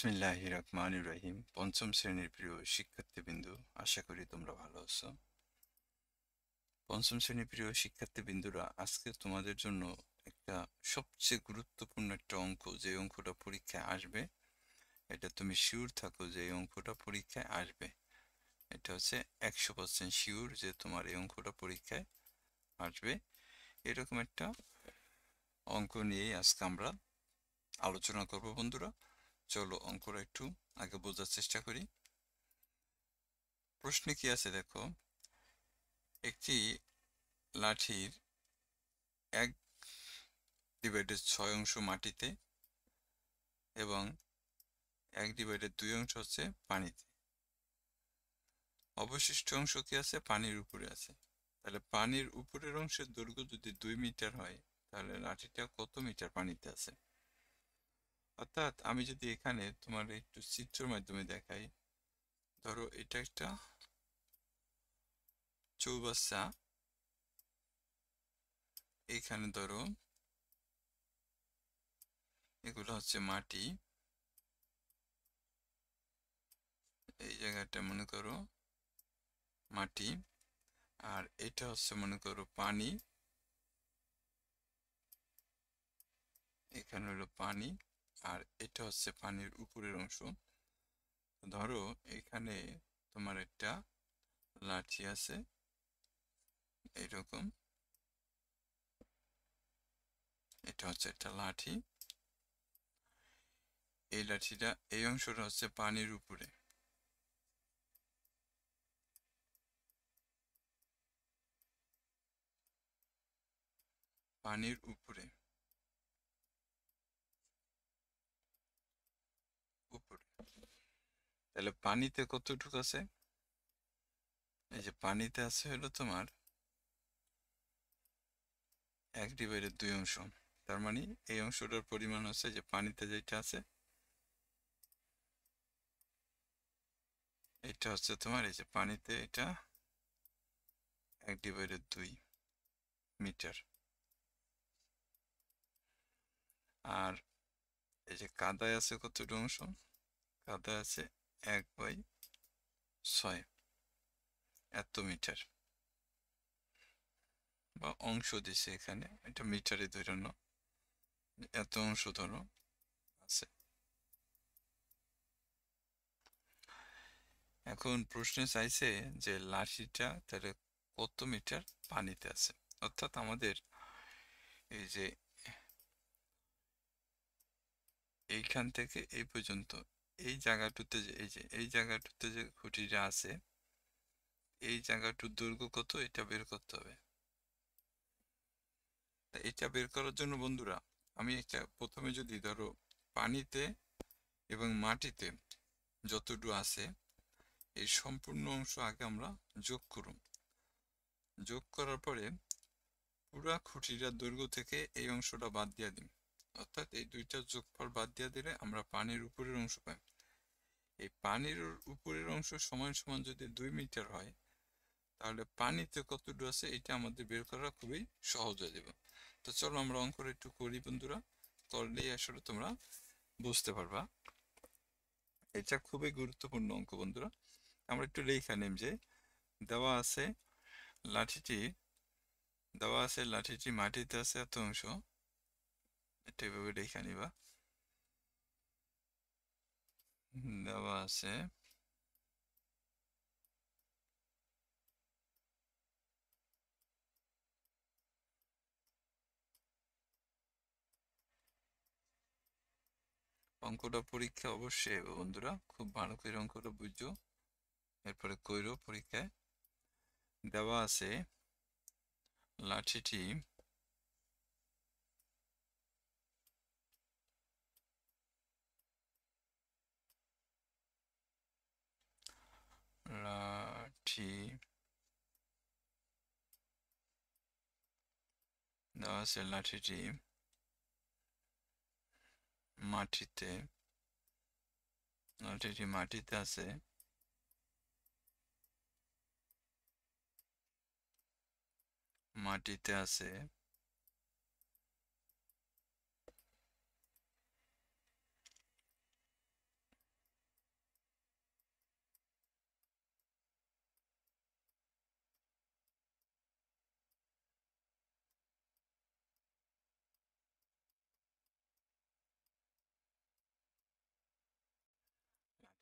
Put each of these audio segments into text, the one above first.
বিসমিল্লাহির রহমানির রহিম। পঞ্চম শ্রেণীর প্রিয় শিক্ষার্থীবৃন্দু, আশা করি তোমরা ভালো আছো। পঞ্চম শ্রেণীর প্রিয় শিক্ষার্থীবৃন্দুরা, আজকে তোমাদের জন্য একটা সবচেয়ে গুরুত্বপূর্ণ একটা অঙ্ক, যে অঙ্কটা পরীক্ষায় আসবে, এটা তুমি শিওর থাকো যে এই অঙ্কটা পরীক্ষায় আসবে। এটা হচ্ছে 100% শিওর যে তোমার এই অঙ্কটা পরীক্ষায় আসবে। এরকম একটা অঙ্ক নিয়েই আজকে আমরা আলোচনা করব বন্ধুরা। চলো অঙ্কটা একটু আগে বোঝার চেষ্টা করি। প্রশ্নে কি আছে দেখো, একটি লাঠির 1/6 অংশ মাটিতে এবং 1/2 অংশ হচ্ছে পানিতে। অবশিষ্ট অংশ কি আছে? পানির উপরে আছে। তাহলে পানির উপরের অংশের দৈর্ঘ্য যদি 2 মিটার হয়, তাহলে লাঠিটা কত মিটার পানিতে আছে? অর্থাৎ আমি যদি এখানে তোমার একটু চিত্রের মাধ্যমে দেখাই, ধরো এটা একটা চৌবাচ্চা। এখানে ধরো এগুলো হচ্ছে মাটি, এই জায়গাটা মনে করো মাটি, আর এটা হচ্ছে মনে করো পানি, এখানে হলো পানি, আর এটা হচ্ছে পানির উপরের অংশ। ধরো এখানে তোমার একটা লাঠি আছে এইরকম, এটা হচ্ছে একটা লাঠি। এই লাঠিটা, এই অংশটা হচ্ছে পানির উপরে, পানির উপরে উপরে। তাহলে পানিতে কতটুকু আছে? এই যে পানিতে আছে হলো তোমার 1/2 অংশ। তার মানে এই অংশটার পরিমাণ হচ্ছে, যে পানিতে যেটা আছে এটা হচ্ছে তোমার, এই যে পানিতে এটা 1/2 মিটার। আর এই যে কাদায় আছে কতটুকু অংশ? কাদা আছে 1/6, এত মিটার বা অংশ দিছে এখানে, এটা মিটারে ধরে নাও, এত অংশ ধরো আছে। এখন প্রশ্নে চাইছে যে লাঠিটা তাহলে কত মিটার পানিতে আছে। অর্থাৎ আমাদের এই যে এইখান থেকে এই পর্যন্ত, এই জায়গাটুতে যে এই জায়গাটুতে যে খুঁটিটা আছে, এই জায়গাটুর দৈর্ঘ্য কত এটা বের করতে হবে। তা এটা বের করার জন্য বন্ধুরা, আমি একটা প্রথমে যদি ধরো পানিতে এবং মাটিতে যতটুকু আছে এই সম্পূর্ণ অংশ আগে আমরা যোগ করুন। যোগ করার পরে পুরা খুঁটিটার দৈর্ঘ্য থেকে এই অংশটা বাদ দিয়ে দিন। অর্থাৎ এই দুইটা যোগফল বাদ দিয়ে দিলে আমরা পানির উপরের অংশ পাই। এই পানির উপরের অংশ সমান সমান যদি 2 মিটার হয়, তাহলে পানিতে কতটুকু আছে এটা আমাদের বের করা খুবই সহজ হয়ে যাবে। তো চলো আমরা অঙ্কটা একটু করি বন্ধুরা, করলেই আসলে তোমরা বুঝতে পারবা। এটা খুবই গুরুত্বপূর্ণ অঙ্ক বন্ধুরা। আমরা একটু লেখা নেম যে দেওয়া আছে লাঠিটি, মাটিতে আছে এত অংশ, এটা এভাবে লেখা নিবা। দেওয়া আছে অঙ্কটা পরীক্ষা অবশ্যই হবে বন্ধুরা, খুব ভালো করে অঙ্কটা বুঝছো, এরপরে কইরো পরীক্ষায়। দেওয়া আছে লাঠিটি লাঠি দেওয়া আছে লাঠিটি মাটিতে, মাটিতে আছে মাটিতে আছে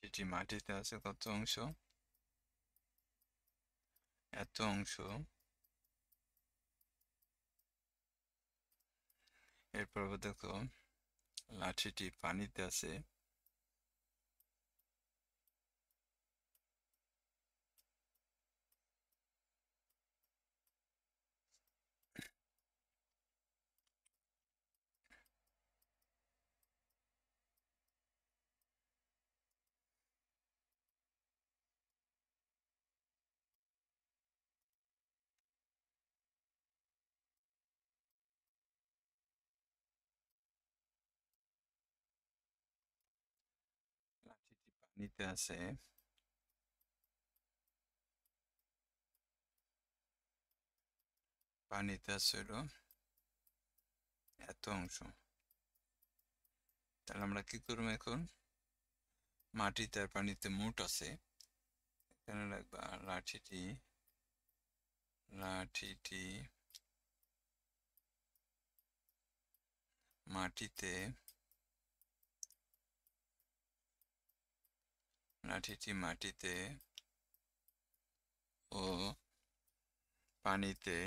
এটি মাটিতে আছে কত অংশ? এত অংশ। এরপর দেখো লাঠিটি পানিতে আছে লাঠিটি পানিতে আছে হলো এত অংশ। তাহলে আমরা কি করবো এখন? মাটিতে আর পানিতে মোট আছে, এখানে রাখবা লাঠিটি লাঠিটি মাটিতে মাটিতে ও পানিতে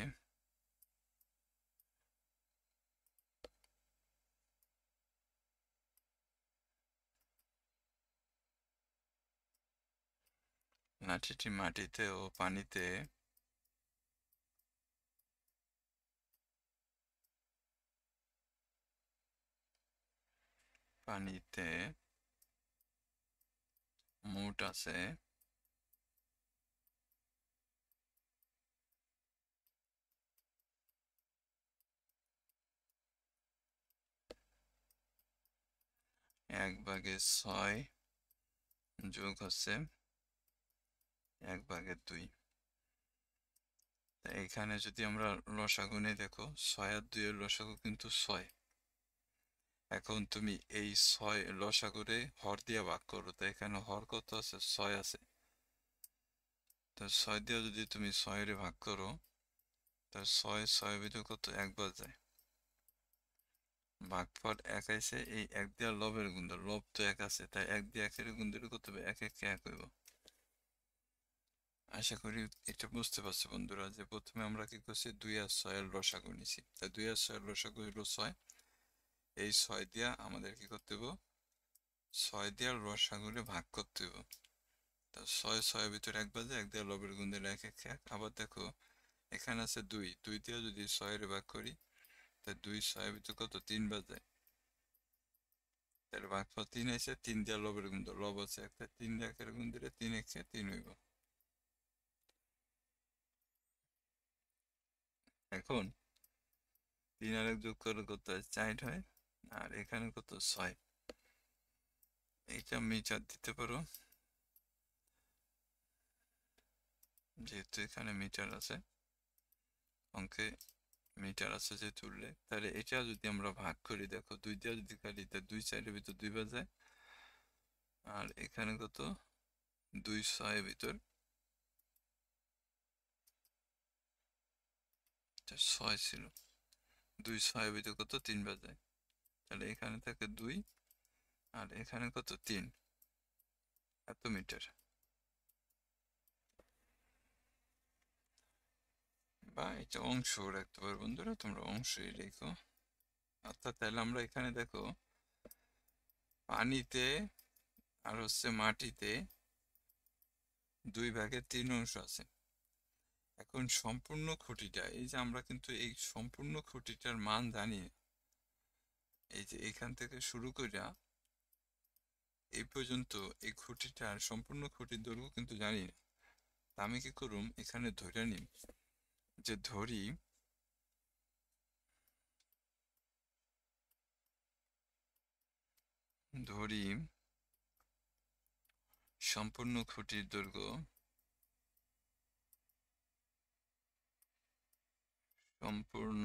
লাঠিটি মাটিতে ও পানিতে পানিতে মোট আছে এক ভাগে 6 যোগ হচ্ছে 1/2। এখানে যদি আমরা লসাগু নিই, দেখো 6 আর 2 এর লসাগু কিন্তু 6। এখন তুমি এই 6 লসাগুরে হর দিয়ে ভাগ করো, তো এখানে হর কত আছে? 6 আছে। তো 6 দিয়ে যদি তুমি 6 এর ভাগ করো, তাহলে 6 ভিতরে কত? 1 বাজায়। ভাগফল 1 আইছে, এই 1 দিয়ে লবের গুণ দাও, লব তো 1 আছে, তাই 1 দিয়ে 1 এর গুণ দিলে কত হবে? 1 1 1 হইব। আশা করি এটা বুঝতে পারছো বন্ধুরা, যে প্রথমে আমরা কি করছি? 2 আর 6 এর লসাগু নিছি, তাই 2 আর 6 এর লসাগু হইলো 6। এই 6 দিয়া আমাদের কি করতে হবে? 6 দিয়ে লসাগুরে ভাগ করতে হবে। তা 6 6 এর ভিতরে 1 বাজে, 1 দিয়ে লবের গুণ দিলে 1 1 1। আবার দেখো এখানে আছে 2, 2 দিয়ে যদি 6 এর ভাগ করি, তা 2 6 এর ভিতরে কত? 3 বাজে। তাহলে ভাগফল 3 আছে, 3 দিয়ে লবের গুণ দাও, লব আছে একটা, 3 দিয়ে 1 এর গুণ দিলে 3 1 3 হইব। এখন 3 আর 1 যোগ করে কত হয়? 4 হয়। আর এখানে কত? 6। এইটা মিটার দিতে পারো, যেহেতু এখানে মিটার আছে, অঙ্কে মিটার আছে যেহেতু উল্লেখ, তাহলে এটা যদি আমরা ভাগ করি, দেখো 2 দিয়ে যদি কাটি, তা 2 4 এর ভিতর 2 বাজায়। আর এখানে কত? 2 6 এর ভিতর 6 ছিল, 2 6 এর ভিতর কত? 3 বাজায়। তাহলে এখানে থাকে 2 আর এখানে কত? 3, এত মিটার। বা এটা অংশ রাখতে পারো বন্ধুরা, তোমরা অংশই রেখো। অর্থাৎ তাহলে আমরা এখানে দেখো পানিতে আর মাটিতে 2 ভাগে 3 অংশ আছে। এখন সম্পূর্ণ খুঁটিটা, এই যে আমরা কিন্তু এই সম্পূর্ণ খুঁটিটার মান জানি, এই যে এখান থেকে শুরু কইরা এই পর্যন্ত এই খুঁটিটার সম্পূর্ণ খুঁটির দৈর্ঘ্য কিন্তু জানি না। তা আমি কি করুম? এখানে ধরে নিই, যে ধরি সম্পূর্ণ খুঁটির দৈর্ঘ্য সম্পূর্ণ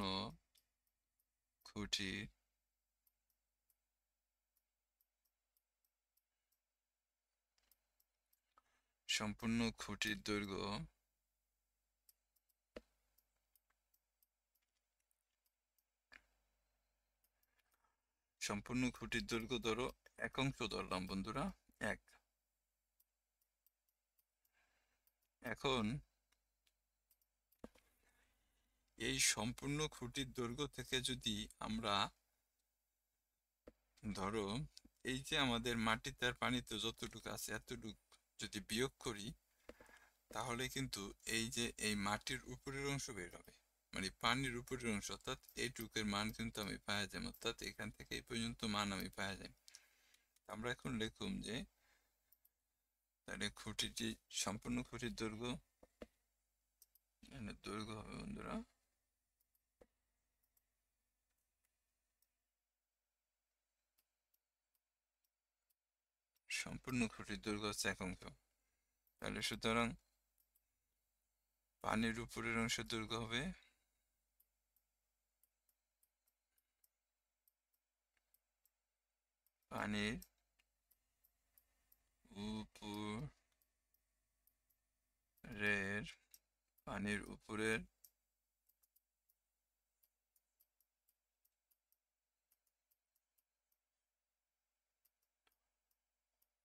খুঁটির দৈর্ঘ্য সম্পূর্ণ খুঁটির দৈর্ঘ্য ধরো 1 অংশ ধরলাম বন্ধুরা, 1। এখন এই সম্পূর্ণ খুঁটির দৈর্ঘ্য থেকে যদি আমরা ধরো এই যে আমাদের মাটিতে আর পানিতে যতটুকু আছে এতটুকু যদি বিয়োগ করি, তাহলে কিন্তু এই যে এই মাটির উপরের অংশ বের হবে, মানে পানির উপরের অংশ, অর্থাৎ এইটুকের মান কিন্তু আমি পাওয়া যাই, অর্থাৎ এখান থেকে এই পর্যন্ত মান আমি পাওয়া যাই। আমরা এখন লিখুম যে তাহলে খুঁটিটি সম্পূর্ণ খুঁটির দৈর্ঘ্য, দৈর্ঘ্য হবে বন্ধুরা সম্পূর্ণ খুঁটির দৈর্ঘ্য হচ্ছে 1 অংশ। তাহলে সুতরাং পানির উপরের অংশের দৈর্ঘ্য হবে পানির উপরের পানির উপরের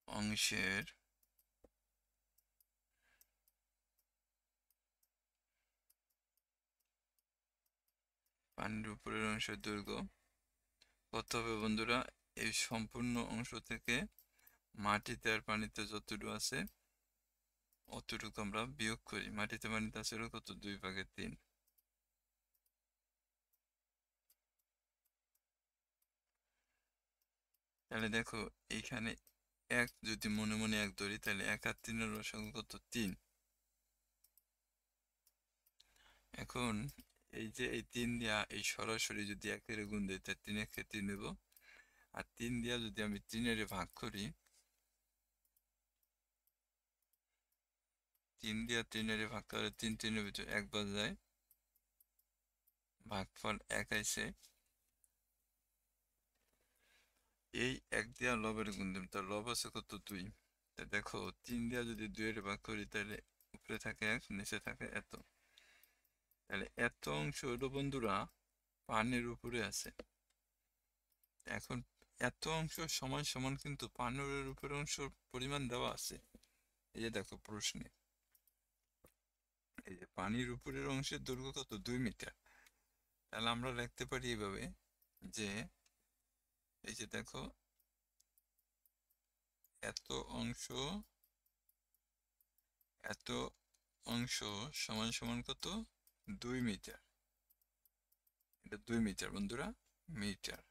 অংশের পানির উপরের অংশের দৈর্ঘ্য কত হবে বন্ধুরা? এই সম্পূর্ণ অংশ থেকে মাটিতে আর পানিতে যতটুকু আছে অতটুকু আমরা বিয়োগ করি। মাটিতে পানিতে আছে কত? 2/3। তাহলে দেখো এইখানে 1 যদি মনে মনে 1 ধরি, তাহলে 1 আর 3 এর লসাগু কত? 3। এখন এই যে এই 3 দিয়া এই সরাসরি যদি 1 এর গুণ দিই, তাহলে 3 একে 3 নেব, আর 3 দিয়া যদি আমি 3 এর ভাগ করি, 3 দিয়া 3 এর ভাগ করে 3 3 এর ভিতরে 1 বাদ যায়, ভাগফল 1 আইছে। এই 1 দিয়া লবের গুণ দিম, তার লব আছে কত? 2। তা দেখো 3 দিয়া যদি 2 এর ভাগ করি, তাহলে উপরে থাকে 1, নিচে থাকে এত। তাহলে এত অংশ হলো বন্ধুরা পানির উপরে আছে। এখন এত অংশ সমান সমান কিন্তু পানির উপরে অংশ পরিমাণ দেওয়া আছে। এই যে দেখো প্রশ্নে, এই যে পানির উপরের অংশের দৈর্ঘ্য কত? 2 মিটার। তাহলে আমরা লিখতে পারি এইভাবে যে এই যে দেখো এত অংশ এত অংশ সমান সমান কত? 2 মিটার। এটা 2 মিটার বন্ধুরা, মিটার।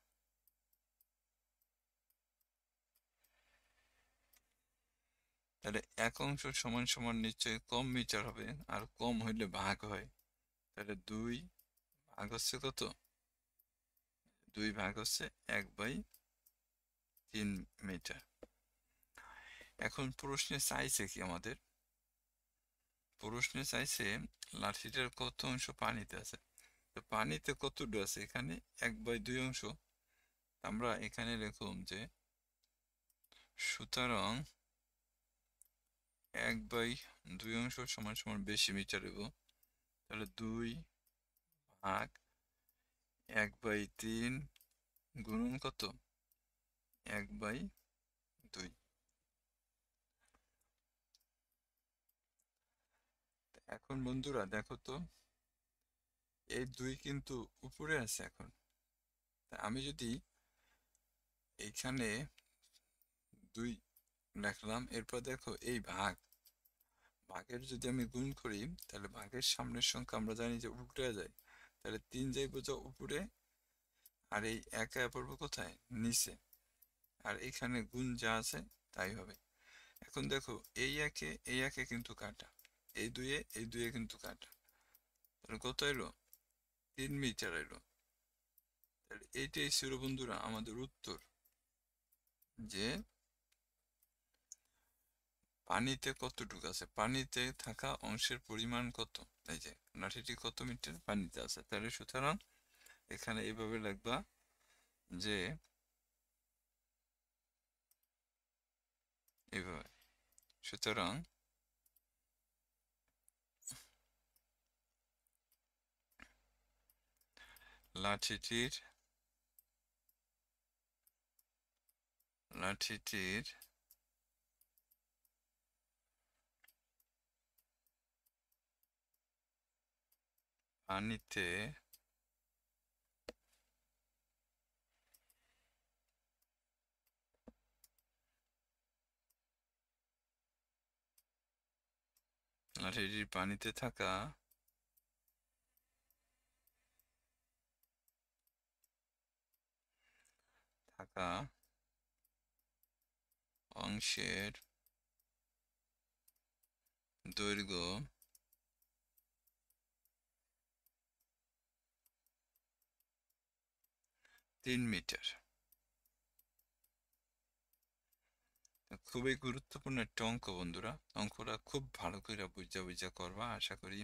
তাহলে 1 অংশ সমান সমান নিশ্চয়ই কম মিটার হবে, আর কম হইলে ভাগ হয়। তাহলে 2 ভাগ হচ্ছে কত? 2 ভাগ হচ্ছে 1/3 মিটার। এখন প্রশ্নে চাইছে কি আমাদের? প্রশ্নে চাইছে লাঠিটার কত অংশ পানিতে আছে। তো পানিতে কতটুকু আছে? এখানে 1/2 অংশ। আমরা এখানে লিখুম যে সুতরাং 1/2 অংশ সমান সমান বেশি মিটার হইব। তাহলে 2 ভাগ 1/3 গুণন কত? 1/2। এখন বন্ধুরা দেখো তো, এই 2 কিন্তু উপরে আছে। এখন আমি যদি এইখানে 2 লিখলাম, এরপর দেখো এই ভাগের যদি আমি গুণ করি, তাহলে ভাগের সামনের সংখ্যা আমরা জানি যে উপরে যায়, তাহলে 3 যাইব যা উপরে, আর এই 1 পড়বো কোথায়? নিচে। আর এখানে গুণ যা আছে তাই হবে। এখন দেখো এই একে কিন্তু কাটা, এই দুয়ে কিন্তু কাটা, তাহলে কত এলো? 3 মিটার এলো। তাহলে এইটাই ছিল বন্ধুরা আমাদের উত্তর, যে পানিতে কতটুকু আছে, পানিতে থাকা অংশের পরিমাণ কত। এই যে লাঠিটি কত মিটার পানিতে আছে। তাহলে সুতরাং এখানে এইভাবে লিখবা যে এইভাবে, সুতরাং লাঠিটির লাঠিটির পানিতে লাঠিটির পানিতে থাকা অংশের দৈর্ঘ্য 3 মিটার। খুবই গুরুত্বপূর্ণ একটা অঙ্ক বন্ধুরা, অঙ্কটা খুব ভালো করে বুঝা বুঝা করবা, আশা করি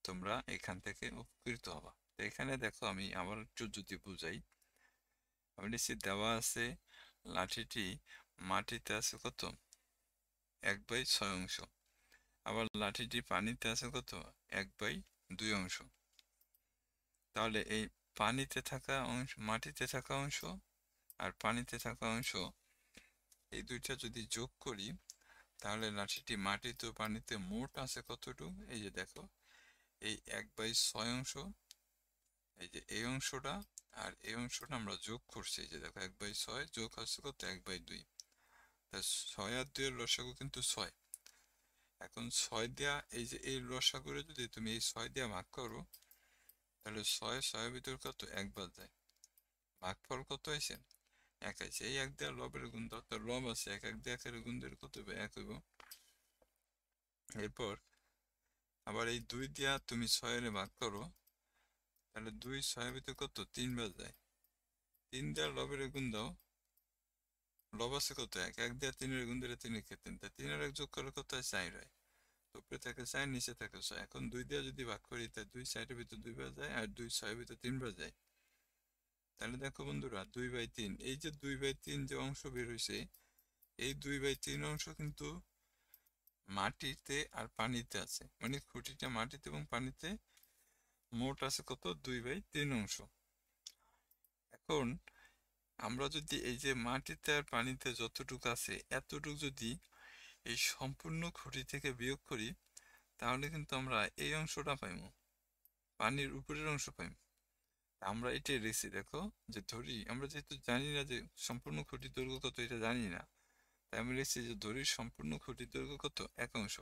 তোমরা এখান থেকে উপকৃত হবা। তো এখানে দেখো আমি আবার একটু যদি বুঝাই, আমি নিচে দেওয়া আছে লাঠিটি মাটিতে আছে কত 1/6 অংশ, আবার লাঠিটি পানিতে আছে কত 1/2 অংশ। তাহলে এই পানিতে থাকা অংশ, মাটিতে থাকা অংশ আর পানিতে থাকা অংশ, এই দুইটা যদি যোগ করি তাহলে লাঠিটি মাটিতে ও পানিতে মোট আছে কতটুকু, এই যে দেখো এই 1/6 অংশ, এই যে এই অংশটা আর এই অংশটা আমরা যোগ করছি, এই যে দেখো 1/6 যোগ হচ্ছে কত 1/2। তা 6 আর 2 এর লসাগু কিন্তু 6। এখন 6 দিয়া এই যে এই লসাগুরে যদি তুমি এই 6 দিয়া ভাগ করো তাহলে 6 এর ভিতর কত 1 বাদ যায়, ভাগফল কত হয়েছে 1 আছে। এই 1 দেওয়া লবের গুণ দাও, তো লব আছে 1 দিয়ে 1 এর গুণ দিলে কত হবে 1 হইব। এরপর আবার এই 2 দিয়া তুমি 6 এর ভাগ করো তাহলে 2 6 এর ভিতর কত 3 বাদ যায়, 3 দেওয়া লবের গুণ দাও, লব আছে কত 1 দিয়ে 3 এর গুণ দিলে 3 এর ক্ষেত্রে 3 আর 1 যোগ করলে কত হয় 4 হয়। উপরে থাকে 4 নিচে থাকে 6, এখন 2 দিয়ে যদি ভাগ করি তাই 2 4 এর ভিতর 2 বার যায় আর 2 6 এর ভিতর 3 বার যায়। তাহলে দেখো বন্ধুরা 2/3, এই যে 2/3 যে অংশ বের হয়েছে, এই 2/3 অংশ কিন্তু মাটিতে আর পানিতে আছে, মানে খুঁটিটা মাটিতে এবং পানিতে মোট আছে কত 2/3 অংশ। এখন আমরা যদি এই যে মাটিতে আর পানিতে যতটুকু আছে এতটুকু যদি এই সম্পূর্ণ খুঁটি থেকে বিয়োগ করি তাহলে কিন্তু আমরা এই অংশটা পাইব, পানির উপরের অংশ পাইব। আমরা এটাই রেখেছি, দেখো যে ধরি আমরা যেহেতু জানি না যে সম্পূর্ণ খুঁটির দৈর্ঘ্য কত এটা জানি না, তাই আমি রেখেছি যে ধরি সম্পূর্ণ খুঁটির দৈর্ঘ্য কত 1 অংশ।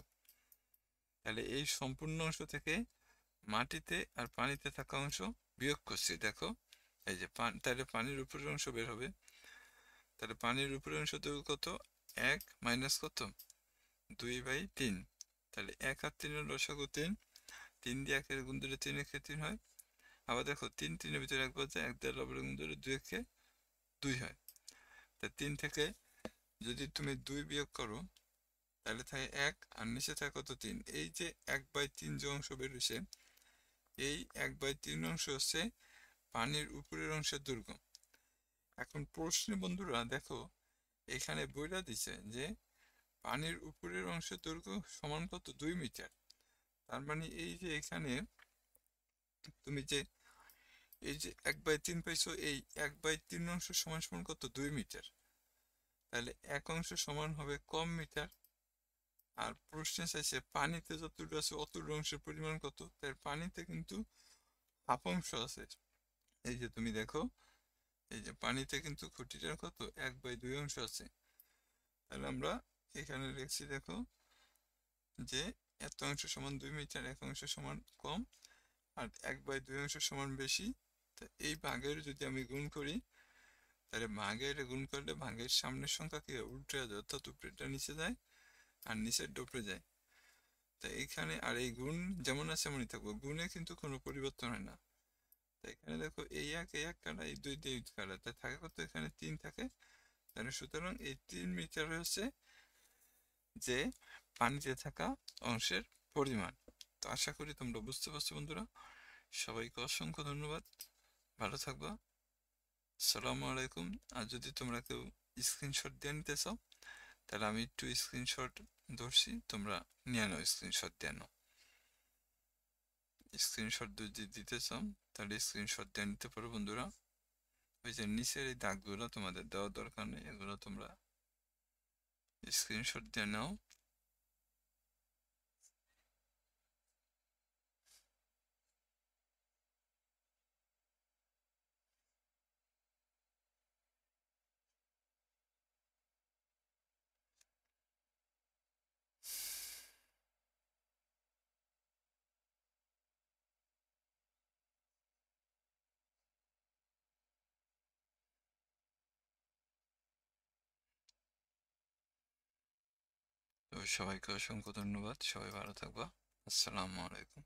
তাহলে এই সম্পূর্ণ অংশ থেকে মাটিতে আর পানিতে থাকা অংশ বিয়োগ করছি, দেখো এই যে তাহলে পানির উপরের অংশ বের হবে। তাহলে পানির উপরের অংশ দৈর্ঘ্য কত 1 মাইনাস কত 2/3। তাহলে 1 আর 3 এর লসাগু 3, 3 দিয়ে 1 এর গুণ দিলে 3 এর 3 হয়। আবার দেখো 3 3 এর ভিতরে 1 বাদ যায়, 1 দিয়ে লবের গুণ দিলে 2 এর 2 হয়। তা 3 থেকে যদি তুমি 2 বিয়োগ করো তাহলে থাকে 1 আর নিচে থাকে কত 3। এই যে 1/3 যে অংশ বেরোছে, এই 1/3 অংশ হচ্ছে পানির উপরের অংশের দৈর্ঘ্য। এখন প্রশ্নে বন্ধুরা দেখো এখানে বইলা দিছে যে পানির উপরের অংশের দৈর্ঘ্য সমান কত 2 মিটার। তার মানে এই যে এখানে তুমি যে এই যে 1/3 পাইছো, এই 1/3 অংশ সমান সমান কত 2 মিটার। তাহলে 1 অংশ সমান হবে কম মিটার। আর প্রশ্নে চাইছে পানিতে যতটুকু আছে অতটুকু অংশের পরিমাণ কত, তার পানিতে কিন্তু হাফ অংশ আছে। এই যে তুমি দেখো এই যে পানিতে কিন্তু খুঁটিটার কত 1/2 অংশ আছে। তাহলে আমরা এখানে লিখছি দেখো যে এত অংশ সমান 2 মিটার, 1 অংশ সমান কম আর 1/2 অংশ সমান বেশি। তা এই ভাগের যদি আমি গুণ করি তাহলে ভাগের গুণ করলে ভাগের সামনের সংখ্যা কি উল্টে যায়, অর্থাৎ উপরেরটা নিচে যায় আর নিচের ডোপরে যায়। তা এখানে আর এই গুণ যেমন আছে এমনই থাকবো, গুণে কিন্তু কোনো পরিবর্তন হয় না। তা এখানে দেখো এই 1 কাটা, এই 2 দিয়ে কাটা, তাই থাকে কত এখানে 3 থাকে। তাহলে সুতরাং এই 3 মিটার হচ্ছে যে পানিতে থাকা অংশের পরিমাণ। তো আশা করি তোমরা বুঝতে পারছো বন্ধুরা। সবাইকে অসংখ্য ধন্যবাদ, ভালো থাকবা, আসসালামু আলাইকুম। আর যদি তোমরা কেউ স্ক্রিনশট দিয়ে নিতে চাও তাহলে আমি একটু স্ক্রিনশট ধরছি, তোমরা নিয়ে নাও, স্ক্রিনশট দিয়ে নাও। স্ক্রিনশট যদি দিতে চাও তাহলে স্ক্রিনশট দিয়ে নিতে পারো বন্ধুরা। ওই যে নিচের এই দাগগুলো তোমাদের দেওয়ার দরকার নেই, এগুলো তোমরা স্ক্রিনশট দিয়ে নাও। সবাইকে অসংখ্য ধন্যবাদ। সবাই ভালো থাকবা। আসসালামু আলাইকুম।